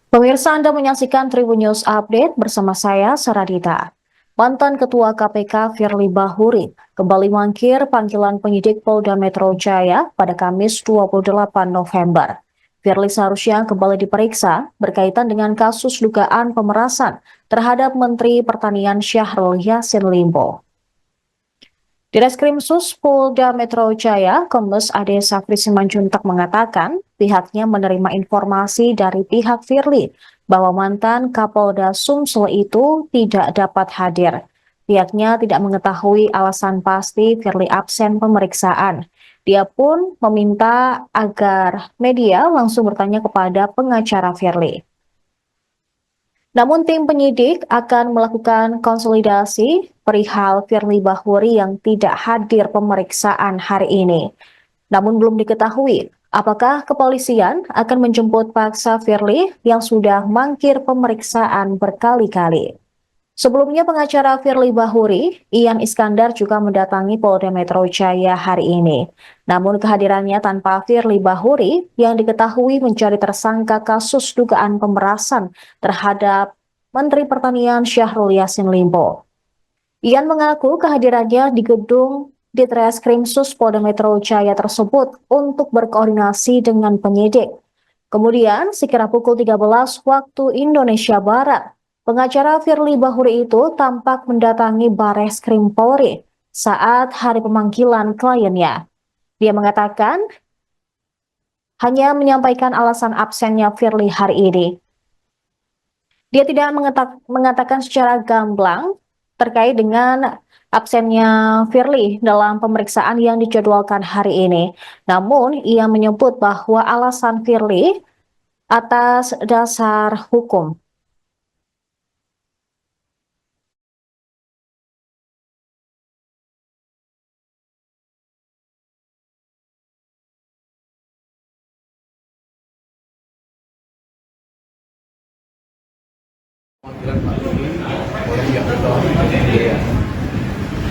Pemirsa, Anda menyaksikan Tribun News Update bersama saya, Saradita. Mantan Ketua KPK Firly Bahuri kembali mangkir panggilan penyidik Polda Metro Jaya pada Kamis 28 November. Firly seharusnya kembali diperiksa berkaitan dengan kasus dugaan pemerasan terhadap Menteri Pertanian Syahrul Yassin Limpo. Direskrimsus Polda Metro Jaya, Kombes Ade Safri Simanjuntak mengatakan pihaknya menerima informasi dari pihak Firly bahwa mantan Kapolda Sumsel itu tidak dapat hadir. Pihaknya tidak mengetahui alasan pasti Firly absen pemeriksaan. Dia pun meminta agar media langsung bertanya kepada pengacara Firly. Namun tim penyidik akan melakukan konsolidasi perihal Firly Bahuri yang tidak hadir pemeriksaan hari ini. Namun belum diketahui apakah kepolisian akan menjemput paksa Firly yang sudah mangkir pemeriksaan berkali-kali. Sebelumnya pengacara Firly Bahuri, Ian Iskandar juga mendatangi Polda Metro Jaya hari ini. Namun kehadirannya tanpa Firly Bahuri yang diketahui menjadi tersangka kasus dugaan pemerasan terhadap Menteri Pertanian Syahrul Yassin Limpo. Ian mengaku kehadirannya di gedung Ditreskrimsus Polda Metro Jaya tersebut untuk berkoordinasi dengan penyidik. Kemudian sekira pukul 13 waktu Indonesia Barat, pengacara Firly Bahuri itu tampak mendatangi Bareskrim Polri saat hari pemanggilan kliennya. Dia mengatakan hanya menyampaikan alasan absennya Firly hari ini. Dia tidak mengatakan secara gamblang terkait dengan absennya Firly dalam pemeriksaan yang dijadwalkan hari ini. Namun, ia menyebut bahwa alasan Firly atas dasar hukum. Panggilan Pak Firly oleh pihak Ketua.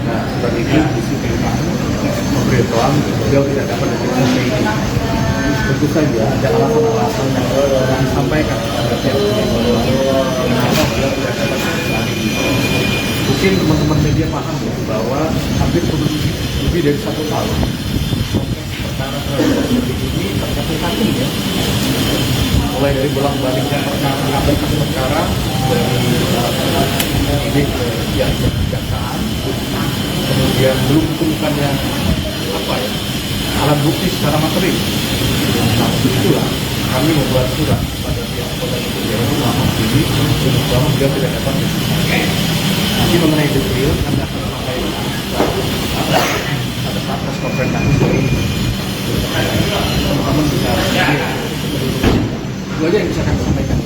Nah, sebagai diskusi tentang pemberitahuan beliau tidak dapat diperiksa ini. Tentu saja ada alasan-alasan yang disampaikan kepada pihak kenapa beliau tidak dapat diperiksa ini. Mungkin teman-teman media paham ya, bahwa hampir lebih dari 1 tahun perkara terhadap ini terkait ya. Mulai dari bolak-baliknya perkara dari ide ke pihak kejaksaan, kemudian belum ditemukannya alat bukti secara materi. Nah, itulah kami membuat surat pada pihak Polda Metro Jaya ini untuk bahwa beliau tidak dapat diperiksa. Nanti mengenai detail kami akan sampaikan pada saat press conference nanti dari teman-teman bisa itu aja yang bisa kami sampaikan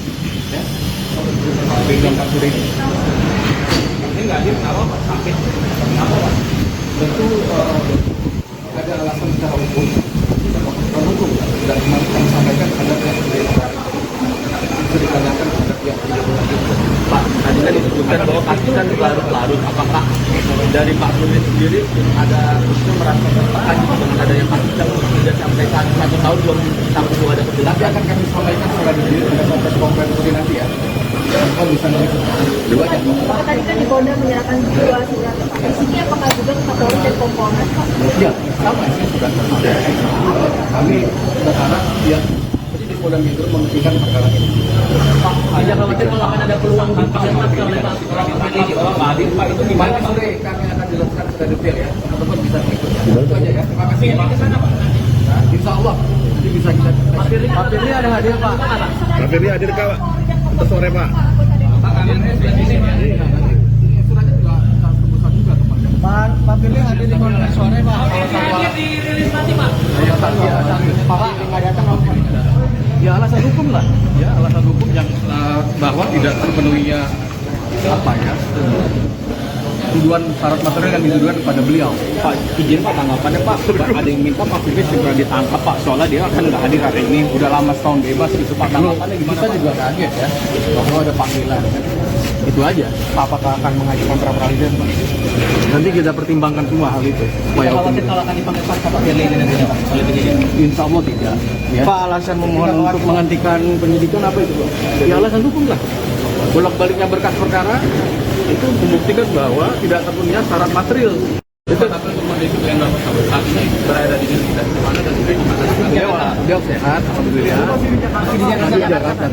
ya. Pak Suri ini nggak hadir kenapa Pak? Sakit? Kenapa Pak? Tentu ada alasan secara hukum dan hukum dan kemarin kami sampaikan ada pihak bisa ditanyakan kepada pihak Pak, tadi kan disebutkan bahwa kasus kan larut-larut. Apakah dari Pak Suri sendiri ada khususnya merasa tertekan dengan adanya kasus yang sudah sampai 1 tahun belum ada kejelasan? nanti akan kami sampaikan secara detail pada saat press conference nanti ya. Kalau bisa dua aja. Pak, tadi kan di Polda menyerahkan 2 surat, Pak. Isinya apakah juga ke Kapolri dan Kompolnas, Pak? Ya, sama ini sudah terjadi. Kami berharap ya penyidik Polda Metro menghentikan perkara ini. Pak, ada khawatir kalau akan ada peluang dipakai oleh Pak Firly bahwa Pak Hadir, Pak itu gimana Pak? Sore kami akan jelaskan secara detail ya. Teman-teman bisa mengikuti. Itu aja ya. Terima kasih. Ini ke sana Pak. Nah, insya Allah nanti bisa kita. Pak Firly ada hadir Pak. Pak Firly hadir Kak, untuk sore Pak. Pak Hadir sudah di sini. Ini suratnya juga kita tembuskan juga kepada Pak Firly hadir di konferensi sore Pak. Hadir dirilis nanti Pak. Pak nggak datang ya alasan hukum lah ya alasan hukum yang bahwa tidak terpenuhinya tuduhan syarat material yang dituduhkan kepada beliau. Pak, izin Pak tanggapannya Pak, ada yang minta Pak Firly segera ditangkap Pak, soalnya dia kan nggak hadir hari ini, udah lama setahun bebas gitu Pak, tanggapannya gimana Kita juga kaget ya bahwa ada panggilan. Itu aja. Apakah akan mengajukan pra peradilan, Pak? Nanti kita pertimbangkan semua hal itu. Supaya Khawatir kalau akan dipanggil paksa Pak Firly ini nantinya Pak oleh penyidik. Insya Allah tidak. Ya. Pak, alasan memohon untuk menghentikan penyidikan apa itu, Pak? Ya alasan hukum lah. Bolak-baliknya berkas perkara itu membuktikan bahwa tidak terpenuhnya syarat material. Itu tapi teman itu yang saat ini berada di mana dan juga di mana. Beliau sehat, alhamdulillah. Di Jakarta.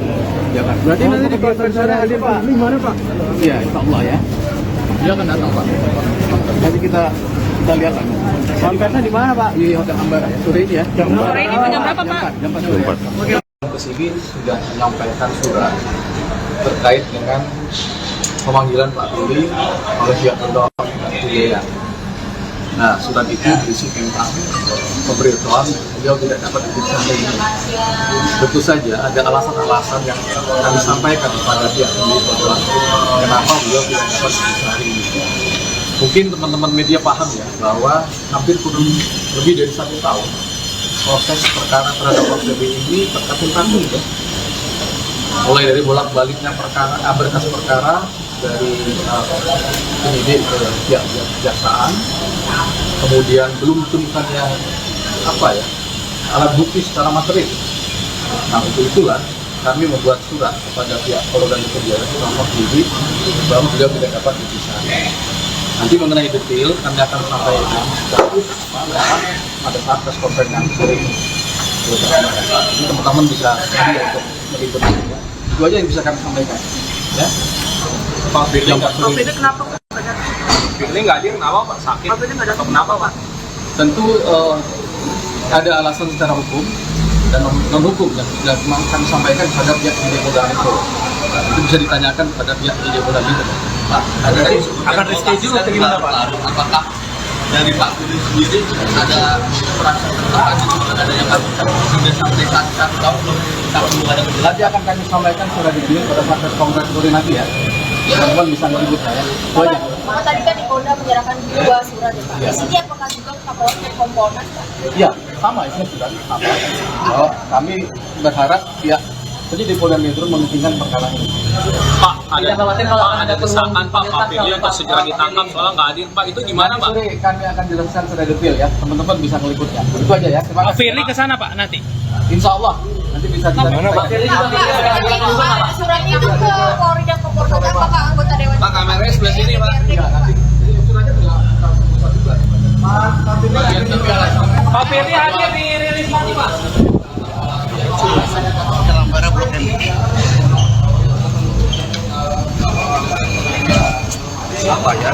Jakarta. Berarti nanti di konferensi hadir Pak Firly mana, Pak? Ya, insya Allah ya. Dia akan datang, Pak. Nanti kita lihat lah. Konferensinya di mana, Pak? Di Hotel Ambara ya. Sore ini ya. Sore ini jam berapa, Pak? Jam 4 sore. Kesini sudah menyampaikan surat terkait dengan pemanggilan Pak Firly oleh pihak terdakwa Jaya. Nah, surat itu berisi tentang pemberitahuan beliau tidak dapat diperiksa hari ini. Tentu saja ada alasan-alasan yang kami sampaikan kepada pihak pemberitahuan kenapa beliau tidak dapat diperiksa hari ini. Mungkin teman-teman media paham ya bahwa hampir kurang lebih dari 1 tahun proses perkara terhadap Pak Firly ini terkatung-katung ya. Mulai dari bolak-baliknya perkara, berkas perkara dari penyidik ke pihak kejaksaan, kemudian belum ditemukannya alat bukti secara material. Nah untuk itulah kami membuat surat kepada pihak Polda Metro Jaya nomor 7 bahwa beliau tidak dapat diperiksa. Nanti mengenai detail kami akan sampaikan pada saat press conference yang sore ini. Jadi teman-teman bisa hadir untuk melibatkan. Itu aja yang bisa kami sampaikan. Ya. Pak Firly kenapa? Firly nggak hadir, kenapa Pak? Sakit? Pak Firly nggak datang. Kenapa Pak? Tentu ada alasan secara hukum dan non hukum yang sudah kami sampaikan kepada pihak penyidik Polda Metro. Itu bisa ditanyakan kepada pihak penyidik Polda Metro. Pak, akan reschedule atau gimana Pak? Apakah dari Pak Firly sendiri ada perasaan tertekan, ada yang sudah sampai saat tahun belum ada kejelasan? Nanti akan kami sampaikan secara detail pada saat press conference sore nanti ya. Teman-teman bisa meliput saya. Itu aja. Maka tadi kan di Polda menyerahkan 2 surat ya Pak. Isinya apakah juga Kapolri dan Kompolnas Pak? Iya, sama isinya sudah sama. Bahwa kami berharap pihak penyidik Polda Metro mementingkan perkara ini. Pak, khawatir kalau ada desakan Pak Firly untuk segera ditangkap soalnya nggak hadir Pak, itu gimana Pak? Sore kami akan jelaskan secara detail ya. Teman-teman bisa meliputnya. Itu aja ya. Terima Pak kasih. Firly ke sana Pak nanti. Insya Allah nanti bisa dijelaskan. Pak Firly juga Surat itu ke Polri dan Kompolnas apakah anggota Dewan? Pak kameranya sebelah sini Pak. Iya, nanti suratnya juga juga. Pak Firly hadir di rilis nanti Pak. Apa ya?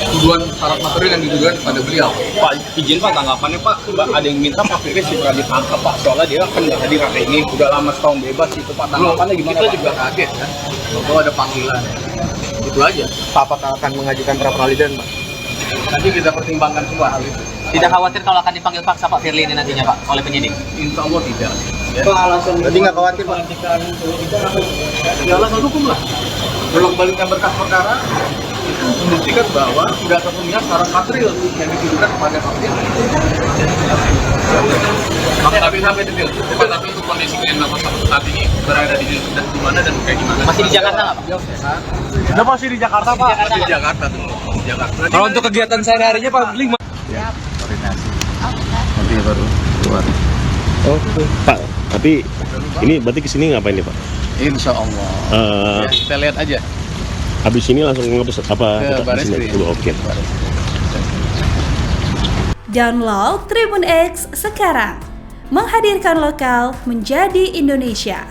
Tuduhan syarat material yang dituduhkan kepada beliau. Pak, izin Pak tanggapannya Pak, ada yang minta Pak Firly segera ditangkap Pak, soalnya dia kan nggak hadir hari ini, udah lama setahun bebas itu Pak, tanggapannya gimana Kita Pak? juga kaget ya, bahwa ada panggilan. Itu aja. Apakah akan mengajukan pra peradilan, Pak? Nanti kita pertimbangkan semua hal itu. Tidak khawatir kalau akan dipanggil paksa Pak Firly ini nantinya Pak, oleh penyidik? Insya Allah tidak. Ya. Jadi nggak khawatir, Pak? Ya alasan hukum lah. Bolak-baliknya berkas perkara itu membuktikan bahwa tidak terpenuhnya syarat material yang dituduhkan kepada Pak Firly. Tapi sampai detail. Tapi untuk kondisi klien Bapak saat ini berada di mana dan kayak gimana? Masih di Jakarta nggak Pak? Beliau sehat. Udah masih di Jakarta, Pak? Masih di Jakarta tuh. Di Jakarta. Kalau untuk kegiatan sehari-harinya Pak Firly Nanti baru keluar. Oh, Pak, tapi ini berarti kesini ngapain nih Pak? Insya Allah. Ya, kita lihat aja. Habis ini langsung ngepes apa? Ke Baris Krim. Oke. Download Tribun X sekarang, menghadirkan lokal menjadi Indonesia.